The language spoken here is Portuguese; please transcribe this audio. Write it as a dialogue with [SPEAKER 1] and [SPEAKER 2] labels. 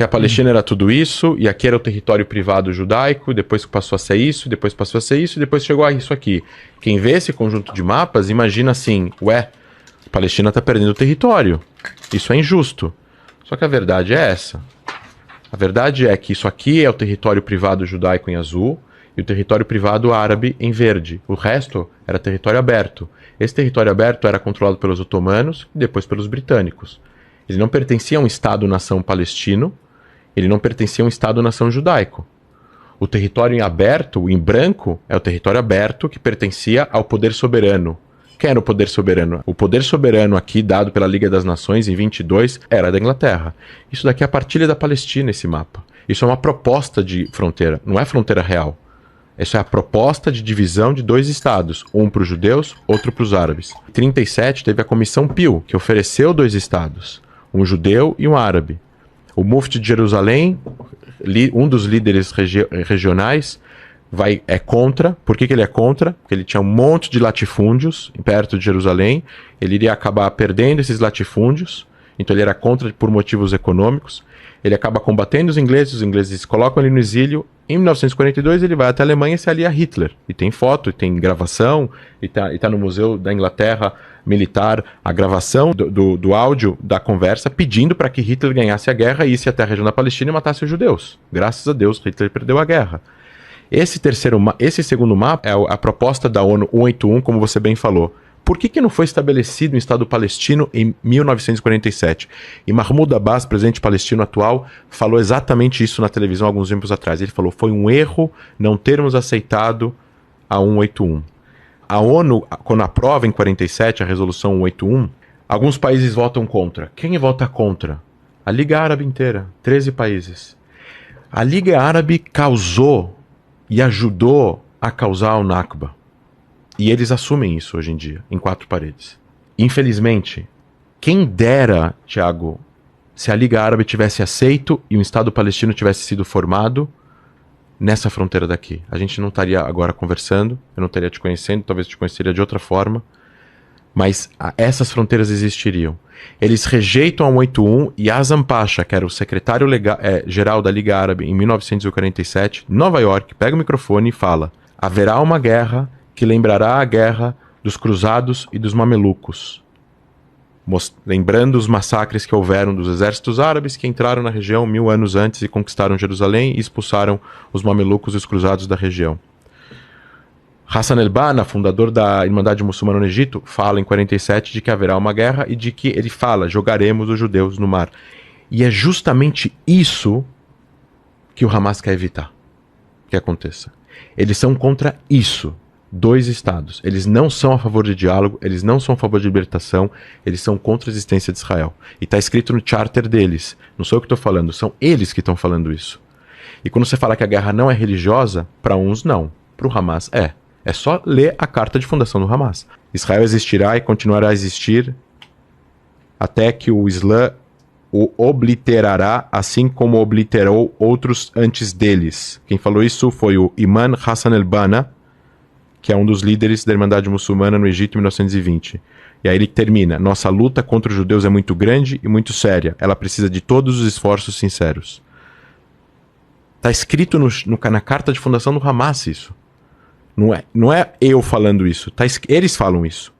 [SPEAKER 1] Que a Palestina era tudo isso, e aqui era o território privado judaico, depois passou a ser isso, depois passou a ser isso, e depois chegou a isso aqui. Quem vê esse conjunto de mapas, imagina assim, a Palestina está perdendo território. Isso é injusto. Só que a verdade é essa. A verdade é que isso aqui é o território privado judaico em azul, e o território privado árabe em verde. O resto era território aberto. Esse território aberto era controlado pelos otomanos e depois pelos britânicos. Ele não pertencia a um Estado-nação palestino, ele não pertencia a um Estado-nação judaico. O território em aberto, em branco, é o território aberto que pertencia ao poder soberano. Quem era o poder soberano? O poder soberano aqui, dado pela Liga das Nações em 22, era da Inglaterra. Isso daqui é a partilha da Palestina, esse mapa. Isso é uma proposta de fronteira, não é fronteira real. Essa é a proposta de divisão de 2 estados, um para os judeus, outro para os árabes. Em 37 teve a Comissão Peel, que ofereceu 2 estados, um judeu e um árabe. O Mufti de Jerusalém, um dos líderes regionais, é contra. Por que ele é contra? Porque ele tinha um monte de latifúndios perto de Jerusalém, ele iria acabar perdendo esses latifúndios, então ele era contra por motivos econômicos. Ele acaba combatendo os ingleses colocam ele no exílio. Em 1942 ele vai até a Alemanha e se alia a Hitler. E tem foto, e tem gravação, e tá no Museu da Inglaterra Militar a gravação do áudio da conversa pedindo para que Hitler ganhasse a guerra, isse até a região da Palestina e matasse os judeus. Graças a Deus Hitler perdeu a guerra. Esse segundo mapa é a proposta da ONU 181, como você bem falou. Por que não foi estabelecido um Estado palestino em 1947? E Mahmoud Abbas, presidente palestino atual, falou exatamente isso na televisão alguns tempos atrás. Ele falou, foi um erro não termos aceitado a 181. A ONU, quando aprova em 47 a resolução 181, alguns países votam contra. Quem vota contra? A Liga Árabe inteira, 13 países. A Liga Árabe causou e ajudou a causar o Nakba. E eles assumem isso hoje em dia, em 4 paredes. Infelizmente, quem dera, Tiago, se a Liga Árabe tivesse aceito e um Estado palestino tivesse sido formado nessa fronteira daqui. A gente não estaria agora conversando, eu não estaria te conhecendo, talvez te conheceria de outra forma, mas essas fronteiras existiriam. Eles rejeitam a 181 e Azam Pasha, que era o secretário geral da Liga Árabe em 1947, em Nova York, pega o microfone e fala: haverá uma guerra que lembrará a guerra dos cruzados e dos mamelucos, lembrando os massacres que houveram dos exércitos árabes que entraram na região 1000 anos antes e conquistaram Jerusalém e expulsaram os mamelucos e os cruzados da região. Hassan el-Banna, fundador da Irmandade Muçulmana no Egito, fala em 47 de que haverá uma guerra e de que ele fala, jogaremos os judeus no mar. E é justamente isso que o Hamas quer evitar que aconteça. Eles são contra isso. 2 estados. Eles não são a favor de diálogo, eles não são a favor de libertação, eles são contra a existência de Israel. E está escrito no charter deles. Não sou eu que estou falando, são eles que estão falando isso. E quando você fala que a guerra não é religiosa, para uns não. Para o Hamas é. É só ler a carta de fundação do Hamas. Israel existirá e continuará a existir até que o Islã o obliterará, assim como obliterou outros antes deles. Quem falou isso foi o Imam Hassan el-Banna, que é um dos líderes da Irmandade Muçulmana no Egito em 1920. E aí ele termina: nossa luta contra os judeus é muito grande e muito séria. Ela precisa de todos os esforços sinceros. Está escrito na carta de fundação do Hamas isso. Não é eu falando isso. Eles falam isso.